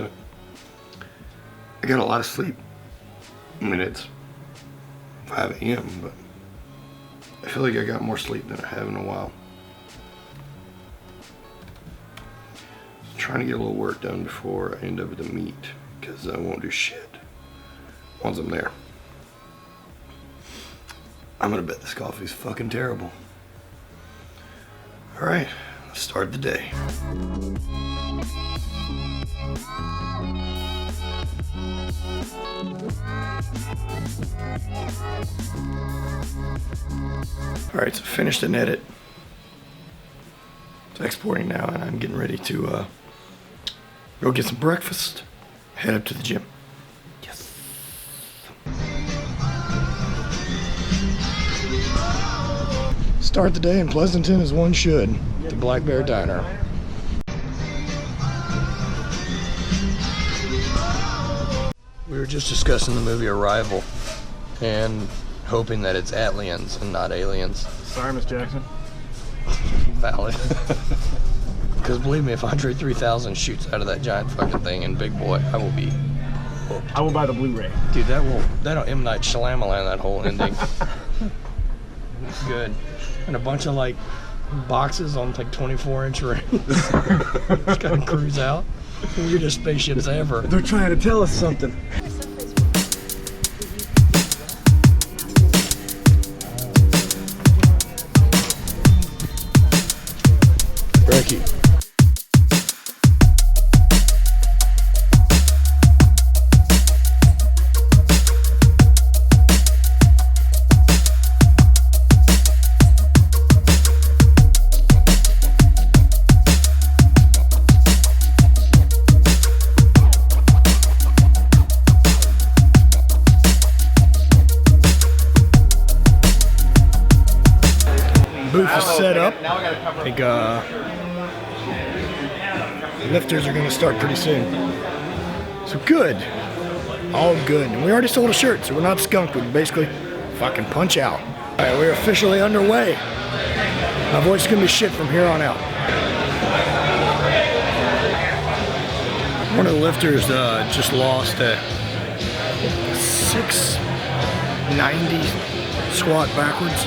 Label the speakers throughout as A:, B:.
A: 11. I got a lot of sleep. I mean, it's 5 a.m., but I feel like I got more sleep than I have in a while. I'm trying to get a little work done before I end up with the meet, because I won't do shit once I'm there. I'm gonna bet this coffee's fucking terrible. All right, let's start the day. All right, so finished an edit. It's exporting now, and I'm getting ready to go get some breakfast, head up to the gym. Yes. Start the day in Pleasanton as one should. The Black Bear Diner. We were just discussing the movie Arrival and hoping that it's Xyience and not aliens.
B: Sorry, Miss Jackson.
A: Valid. Because believe me, if Andre 3000 shoots out of that giant fucking thing in Big Boy, I will be hooked.
B: I will buy the Blu-ray.
A: Dude, that'll M. Night Shyamalan that whole ending. It's good. And a bunch of like boxes on like 24-inch rings. Just kind of cruise out. Weirdest spaceships ever.
B: They're trying to tell us something.
A: Ricky. Booth is set up. I think lifters are gonna start pretty soon. So good, all good. And we already sold a shirt, so we're not skunked. We can basically fucking punch out. All right, we're officially underway. My voice is gonna be shit from here on out. One of the lifters just lost a 690 squat backwards.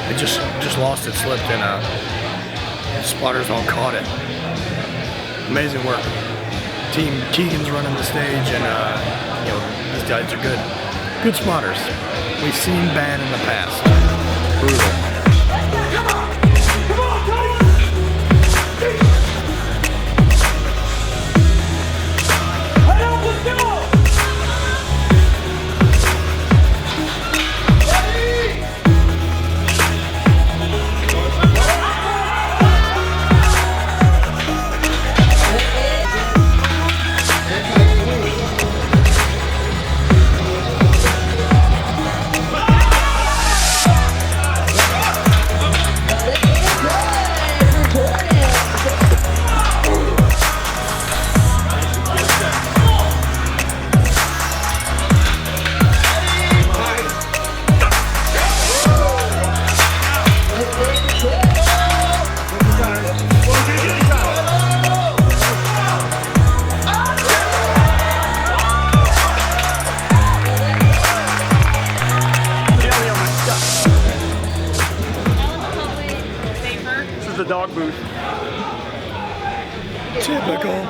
A: It just lost it, slipped, and spotters all caught it. Amazing work. Team Keegan's running the stage, and you know, these guys are good. Good spotters. We've seen bad in the past. Brutal.
B: The dog booth.
A: Typical.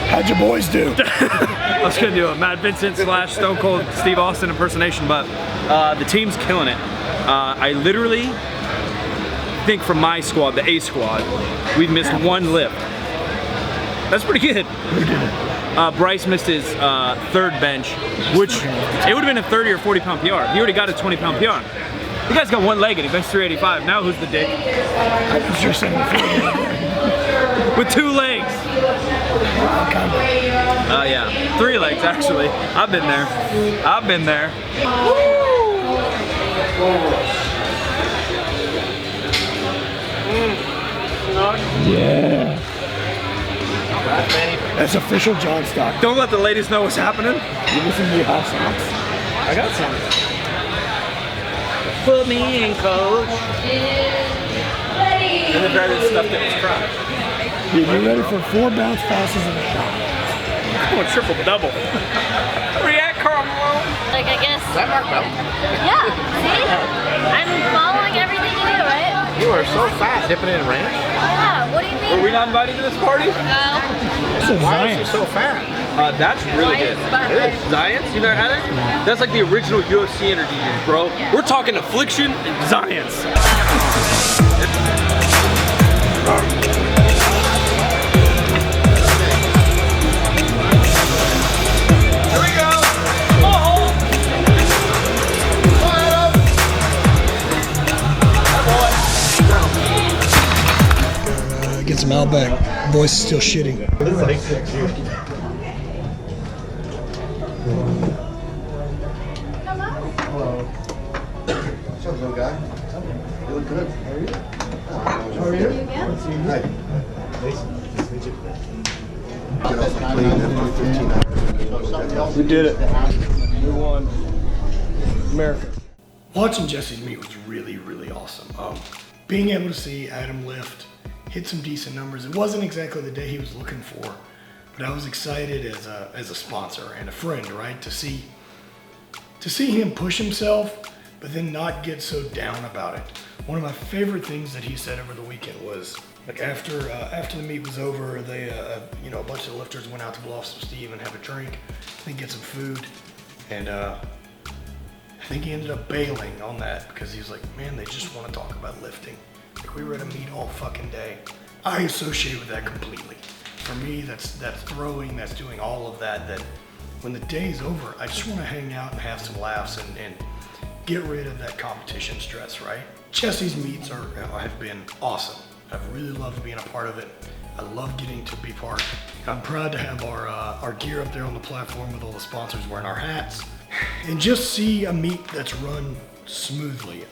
A: How'd your boys do?
C: I was gonna do a Mad Vincent / Stone Cold Steve Austin impersonation, but the team's killing it. I literally think from my squad, the A squad, we've missed one lift. That's pretty good.
A: Who did it?
C: Bryce missed his third bench, which it would have been a 30 or 40 pound PR. He already got a 20 pound PR. The guy's got one leg and he benched 385. Now who's the dick?
A: I was just saying.
C: With 2 legs. Yeah, 3 legs actually. I've been there. I've been there.
A: Yeah. That's official John stock.
C: Don't let the ladies know what's happening.
A: You listen to me hot socks.
C: I got some. Put me in, coach. And the driver stuffed in his truck.
A: Dude, you ready for 4 bounce passes and a shot?
C: I'm going triple double. React, Carmelo.
D: Like, I guess.
E: Is that Mark Bell?
D: Yeah, see? I'm following everything you do, right?
E: You are so fat dipping in ranch.
D: Yeah, what do you mean?
C: Were we not invited to this party?
D: No.
E: Why is he so fat?
C: That's really good.
E: It is.
C: Xyience? You never had it? That's like the original UFC energy drink, bro. We're talking Affliction and Xyience. Here we go. Oh.
A: Get some Outback. Voice is still shitty.
F: What's up, little guy? You look good. How are you? How are you? Hi. Nice to meet you. Get off the plane after 15 hours.
B: We did it. We won. America.
A: Watching Jesse's meet was really, really awesome. Being able to see Adam lift, hit some decent numbers. It wasn't exactly the day he was looking for, but I was excited as a sponsor and a friend, right? To see him push himself, but then not get so down about it. One of my favorite things that he said over the weekend was, like after the meet was over, they a bunch of the lifters went out to blow off some steam and have a drink, then get some food, and I think he ended up bailing on that because he was like, man, they just want to talk about lifting. Like, we were at a meet all fucking day. I associate with that completely. For me, that's throwing, that's doing all of that, that when the day's over, I just want to hang out and have some laughs and get rid of that competition stress, right? Jesse's meets have been awesome. I've really loved being a part of it. I love getting to be part. I'm proud to have our gear up there on the platform with all the sponsors wearing our hats. And just see a meet that's run smoothly.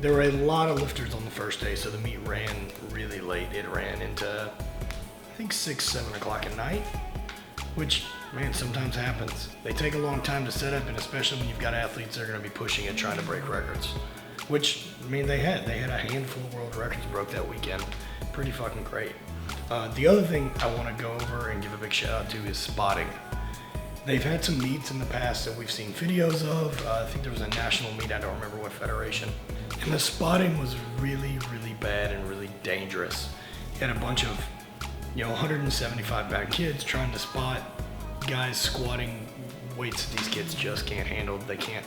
A: There were a lot of lifters on the first day, so the meet ran really late. It ran into, I think, 6, 7 o'clock at night, which, man, sometimes happens. They take a long time to set up, and especially when you've got athletes that are gonna be pushing it, trying to break records, which, I mean, they had a handful of world records broke that weekend. Pretty fucking great. The other thing I wanna go over and give a big shout out to is spotting. They've had some meets in the past that we've seen videos of. I think there was a national meet, I don't remember what federation. And the spotting was really, really bad and really dangerous. You had a bunch of, 175 pound kids trying to spot guys squatting weights that these kids just can't handle. They can't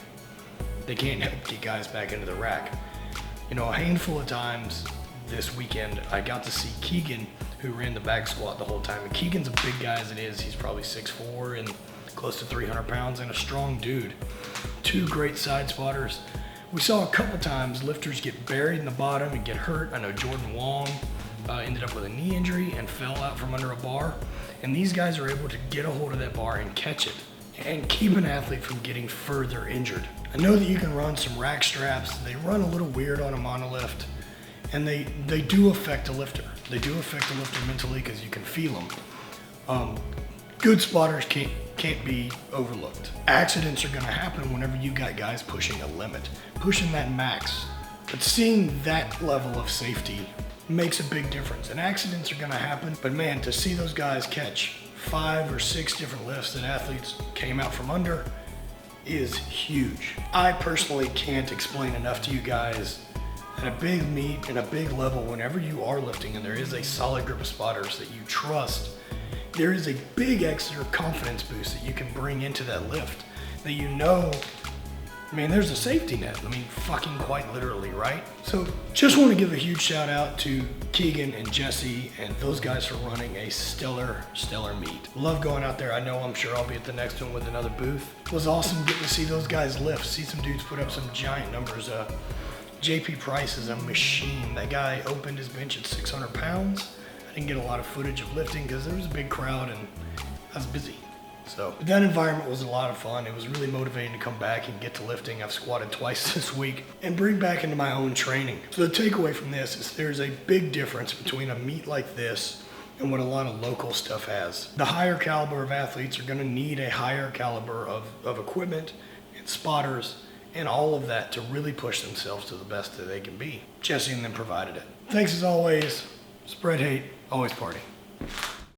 A: help get guys back into the rack. A handful of times this weekend, I got to see Keegan, who ran the back squat the whole time. And Keegan's a big guy as it is. He's probably 6'4" and close to 300 pounds and a strong dude. 2 great side spotters. We saw a couple times lifters get buried in the bottom and get hurt. I know Jordan Wong ended up with a knee injury and fell out from under a bar. And these guys are able to get a hold of that bar and catch it and keep an athlete from getting further injured. I know that you can run some rack straps. They run a little weird on a monolift, and they do affect a lifter. They do affect a lifter mentally because you can feel them. Good spotters can't be overlooked. Accidents are gonna happen whenever you got guys pushing a limit, pushing that max. But seeing that level of safety makes a big difference. And accidents are gonna happen, but man, to see those guys catch 5 or 6 different lifts that athletes came out from under is huge. I personally can't explain enough to you guys at a big meet and a big level, whenever you are lifting and there is a solid group of spotters that you trust, there is a big extra confidence boost that you can bring into that lift that man, there's a safety net. I mean, fucking quite literally, right? So just want to give a huge shout out to Keegan and Jesse and those guys for running a stellar meet. Love going out there. I'm sure I'll be at the next one with another booth. It was awesome getting to see those guys lift, see some dudes put up some giant numbers. JP Price is a machine. That guy opened his bench at 600 pounds. I didn't get a lot of footage of lifting because there was a big crowd and I was busy. So that environment was a lot of fun. It was really motivating to come back and get to lifting. I've squatted twice this week and bring back into my own training. So the takeaway from this is there's a big difference between a meet like this and what a lot of local stuff has. The higher caliber of athletes are gonna need a higher caliber of equipment and spotters and all of that to really push themselves to the best that they can be. Jesse and them provided it. Thanks as always. Spread hate, always party.